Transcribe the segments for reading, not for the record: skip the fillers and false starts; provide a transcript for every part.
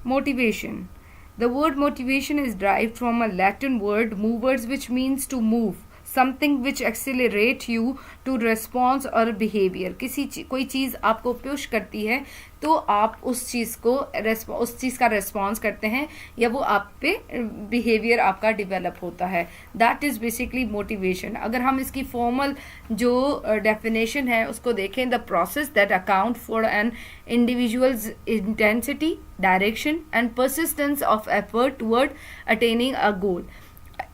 Motivation. The word motivation is derived from a Latin word movers, which means to move. Something which accelerate you to response और behaviour. कोई चीज़ आपको push करती है तो आप उस चीज़ का रिस्पॉन्स करते हैं या वो आप पे बिहेवियर आपका डेवलप होता है. That is basically motivation. अगर हम इसकी फॉर्मल जो डेफिनेशन है उसको देखें, the process that account for an individual's intensity, direction and persistence of effort toward attaining a goal.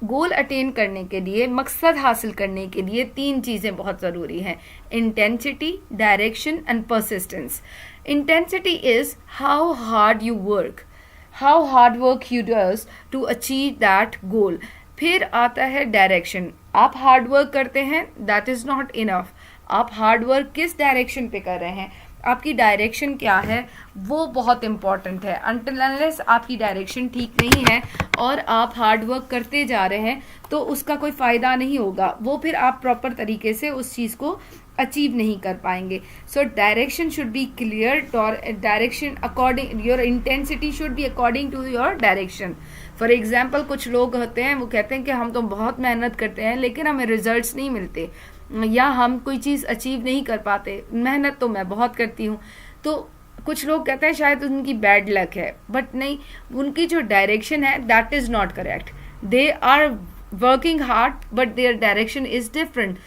Goal attain करने के लिए, मकसद हासिल करने के लिए 3 चीज़ें बहुत ज़रूरी हैं: intensity, direction and persistence. Intensity is how hard you work, how hard work you does to achieve that goal. फिर आता है डायरेक्शन. आप हार्ड वर्क करते हैं, दैट इज़ नॉट इनफ. आप हार्ड वर्क किस डायरेक्शन पे कर रहे हैं, आपकी डायरेक्शन क्या है, वो बहुत इंपॉर्टेंट है. अनटिल अनलेस आपकी डायरेक्शन ठीक नहीं है और आप हार्ड वर्क करते जा रहे हैं तो उसका कोई फ़ायदा नहीं होगा. वो फिर आप प्रॉपर तरीके से उस चीज़ को अचीव नहीं कर पाएंगे. So direction should be clear. Direction according, your intensity should be according to your direction. For example, कुछ लोग होते हैं वो कहते हैं कि हम तो बहुत मेहनत करते हैं लेकिन हमें रिजल्ट्स नहीं मिलते या हम कोई चीज़ अचीव नहीं कर पाते. मेहनत तो मैं बहुत करती हूँ. तो कुछ लोग कहते हैं शायद उनकी बैड लक है, बट नहीं, उनकी जो डायरेक्शन है that is not correct. They are working hard but their direction is different.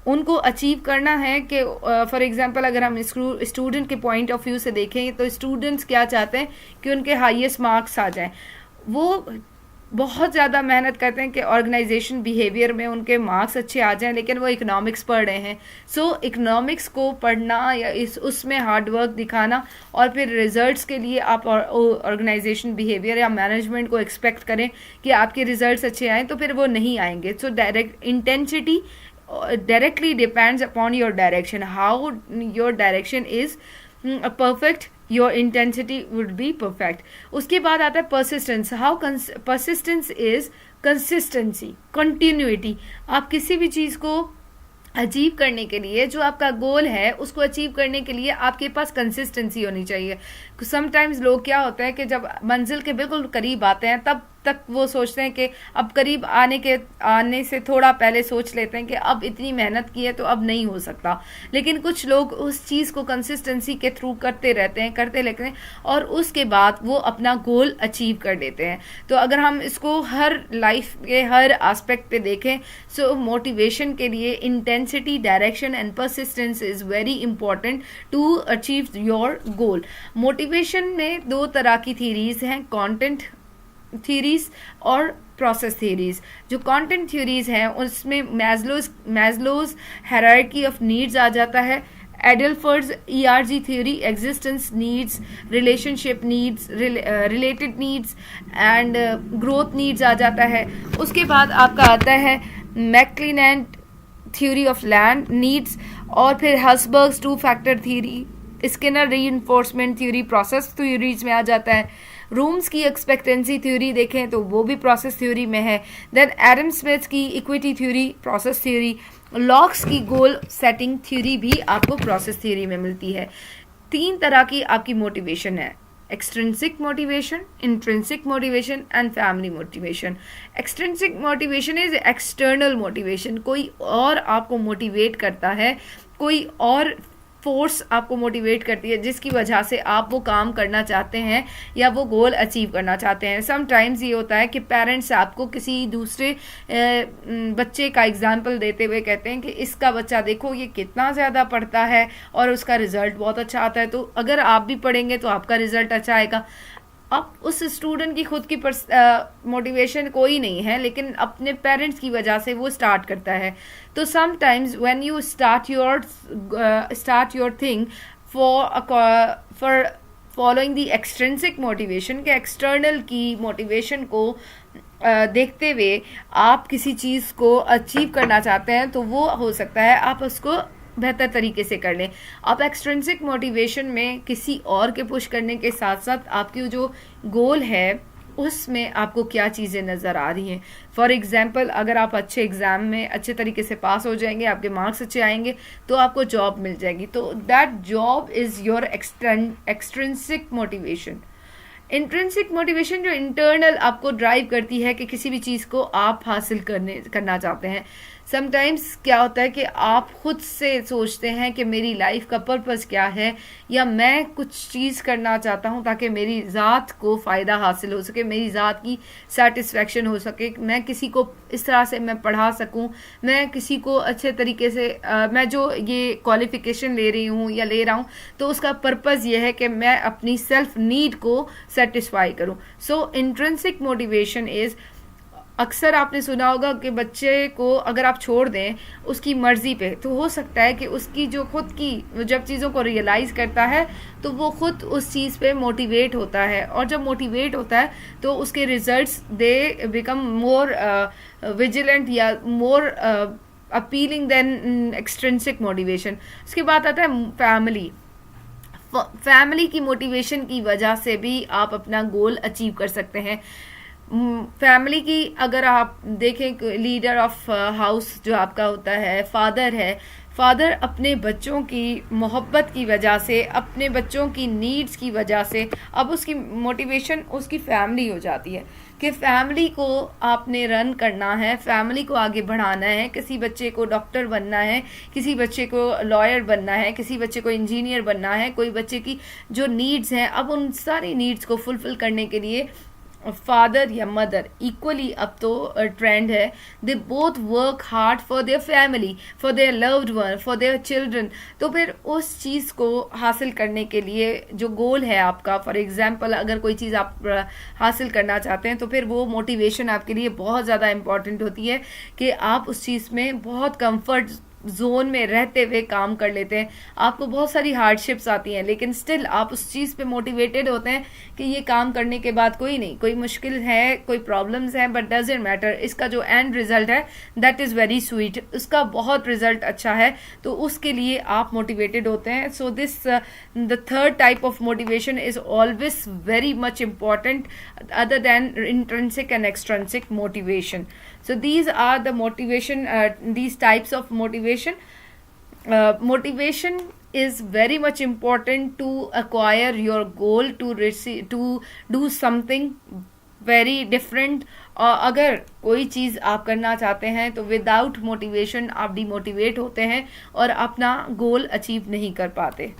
उनको अचीव करना है कि फॉर एग्जांपल अगर हम स्टूडेंट के पॉइंट ऑफ व्यू से देखें तो स्टूडेंट्स क्या चाहते हैं कि उनके हाईएस्ट मार्क्स आ जाएं. वो बहुत ज़्यादा मेहनत करते हैं कि ऑर्गेनाइजेशन बिहेवियर में उनके मार्क्स अच्छे आ जाएं, लेकिन वो इकोनॉमिक्स पढ़ रहे हैं. सो इकोनॉमिक्स को पढ़ना या उसमें हार्ड वर्क दिखाना और फिर रिजल्ट्स के लिए आप ऑर्गेनाइजेशन बिहेवियर या मैनेजमेंट को एक्सपेक्ट करें कि आपके रिजल्ट्स अच्छे आएँ, तो फिर वो नहीं आएंगे. So direct intensity directly depends upon your direction. How your direction is perfect, your intensity would be perfect. उसके बाद आता है persistence. How persistence is consistency, continuity. आप किसी भी चीज़ को अचीव करने के लिए, जो आपका गोल है उसको अचीव करने के लिए आपके पास कंसिस्टेंसी होनी चाहिए. समटाइम्स लोग क्या होता है कि जब मंजिल के बिल्कुल करीब आते हैं तब तक वो सोचते हैं कि अब करीब आने से थोड़ा पहले सोच लेते हैं कि अब इतनी मेहनत की है तो अब नहीं हो सकता. लेकिन कुछ लोग उस चीज़ को कंसिस्टेंसी के थ्रू करते रहते हैं और उसके बाद वो अपना गोल अचीव कर देते हैं. तो अगर हम इसको हर लाइफ के हर एस्पेक्ट पे देखें, सो मोटिवेशन के लिए intensity, direction and persistence is very important to achieve your goal. Motivation में 2 तरह की थीरीज हैं, कंटेंट थ्योरीज और प्रोसेस थ्योरीज. जो कंटेंट थ्योरीज हैं उसमें मैस्लोज हायरार्की ऑफ नीड्स आ जाता है. Alderfer's ERG theory, existence needs, relationship needs, related needs and growth needs आ जाता है. उसके बाद आपका आता है McClelland's theory of learned needs और फिर Herzberg's 2 factor theory, Skinner reinforcement theory process theories में आ जाता है. रूम्स की एक्सपेक्टेंसी थ्योरी देखें तो वो भी प्रोसेस थ्योरी में है. देन एडम स्मिथ की equity theory process theory. Locks की गोल सेटिंग थ्योरी भी आपको प्रोसेस थ्योरी में मिलती है. 3 तरह की आपकी मोटिवेशन है: extrinsic motivation, intrinsic motivation and family motivation. Extrinsic motivation is external motivation. कोई और आपको मोटिवेट करता है, कोई और फोर्स आपको मोटिवेट करती है जिसकी वजह से आप वो काम करना चाहते हैं या वो गोल अचीव करना चाहते हैं. समटाइम्स ये होता है कि पेरेंट्स आपको किसी दूसरे बच्चे का एग्जाम्पल देते हुए कहते हैं कि इसका बच्चा देखो ये कितना ज़्यादा पढ़ता है और उसका रिजल्ट बहुत अच्छा आता है, तो अगर आप भी पढ़ेंगे तो आपका रिजल्ट अच्छा आएगा. अब उस स्टूडेंट की खुद की मोटिवेशन कोई नहीं है, लेकिन अपने पेरेंट्स की वजह से वो स्टार्ट करता है. तो sometimes when you start your thing for following the extrinsic motivation, के एक्सटर्नल की मोटिवेशन को देखते हुए आप किसी चीज़ को अचीव करना चाहते हैं, तो वो हो सकता है आप उसको बेहतर तरीके से कर लें. आप एक्सट्रिंसिक मोटिवेशन में किसी और के पुश करने के साथ साथ आपकी जो गोल है उसमें आपको क्या चीज़ें नज़र आ रही हैं. फॉर एग्जांपल, अगर आप अच्छे एग्ज़ाम में अच्छे तरीके से पास हो जाएंगे, आपके मार्क्स अच्छे आएंगे तो आपको जॉब मिल जाएगी. तो that job is your extrinsic motivation. Intrinsic motivation जो इंटरनल आपको ड्राइव करती है कि किसी भी चीज़ को आप हासिल करना चाहते हैं। समटाइम्स क्या होता है कि आप खुद से सोचते हैं कि मेरी लाइफ का पर्पस क्या है, या मैं कुछ चीज़ करना चाहता हूँ ताकि मेरी ज़ात को फ़ायदा हासिल हो सके, मेरी ज़ात की सेटिस्फेक्शन हो सके, मैं किसी को इस तरह से मैं पढ़ा सकूँ, मैं किसी को अच्छे तरीके से मैं जो ये क्वालिफिकेशन ले रही हूँ या ले रहा हूँ तो उसका पर्पस ये है कि मैं अपनी सेल्फ नीड को सेटिस्फाई करूँ। सो इंट्रिंसिक मोटिवेशन इज़, अक्सर आपने सुना होगा कि बच्चे को अगर आप छोड़ दें उसकी मर्जी पे, तो हो सकता है कि उसकी जो खुद की जब चीज़ों को रियलाइज़ करता है तो वो खुद उस चीज़ पे मोटिवेट होता है, और जब मोटिवेट होता है तो उसके results they become more vigilant या more appealing than extrinsic motivation. उसके बाद आता है फैमिली। फैमिली की मोटिवेशन की वजह से भी आप अपना गोल अचीव कर सकते हैं। फैमिली की अगर आप देखें, लीडर ऑफ हाउस जो आपका होता है, फादर है, फादर अपने बच्चों की मोहब्बत की वजह से, अपने बच्चों की नीड्स की वजह से अब उसकी मोटिवेशन उसकी फैमिली हो जाती है कि फैमिली को आपने रन करना है, फैमिली को आगे बढ़ाना है। किसी बच्चे को डॉक्टर बनना है, किसी बच्चे को लॉयर बनना है, किसी बच्चे को इंजीनियर बनना है, कोई बच्चे की जो नीड्स हैं, अब उन सारी नीड्स को फुलफिल करने के लिए फादर या मदर इक्वली, अब तो ट्रेंड है, they both work hard for their family, for their loved one, for their children. तो फिर उस चीज़ को हासिल करने के लिए जो गोल है आपका, फॉर एग्जांपल अगर कोई चीज़ आप हासिल करना चाहते हैं तो फिर वो मोटिवेशन आपके लिए बहुत ज़्यादा इम्पॉर्टेंट होती है कि आप उस चीज़ में बहुत कंफर्ट जोन में रहते हुए काम कर लेते हैं। आपको बहुत सारी हार्डशिप्स आती हैं लेकिन स्टिल आप उस चीज़ पे मोटिवेटेड होते हैं कि ये काम करने के बाद कोई नहीं, कोई मुश्किल है, कोई प्रॉब्लम्स हैं, बट डजंट मैटर, इसका जो एंड रिजल्ट है दैट इज़ वेरी स्वीट, उसका बहुत रिजल्ट अच्छा है, तो उसके लिए आप मोटिवेटेड होते हैं। So this the third type of motivation is always very much important other than intrinsic and extrinsic motivation. So these are the motivation, these types of motivation. Motivation is very much important to acquire your goal, to receive, to do something very different. अगर कोई चीज़ आप करना चाहते हैं तो without motivation आप demotivate होते हैं और अपना गोल अचीव नहीं कर पाते।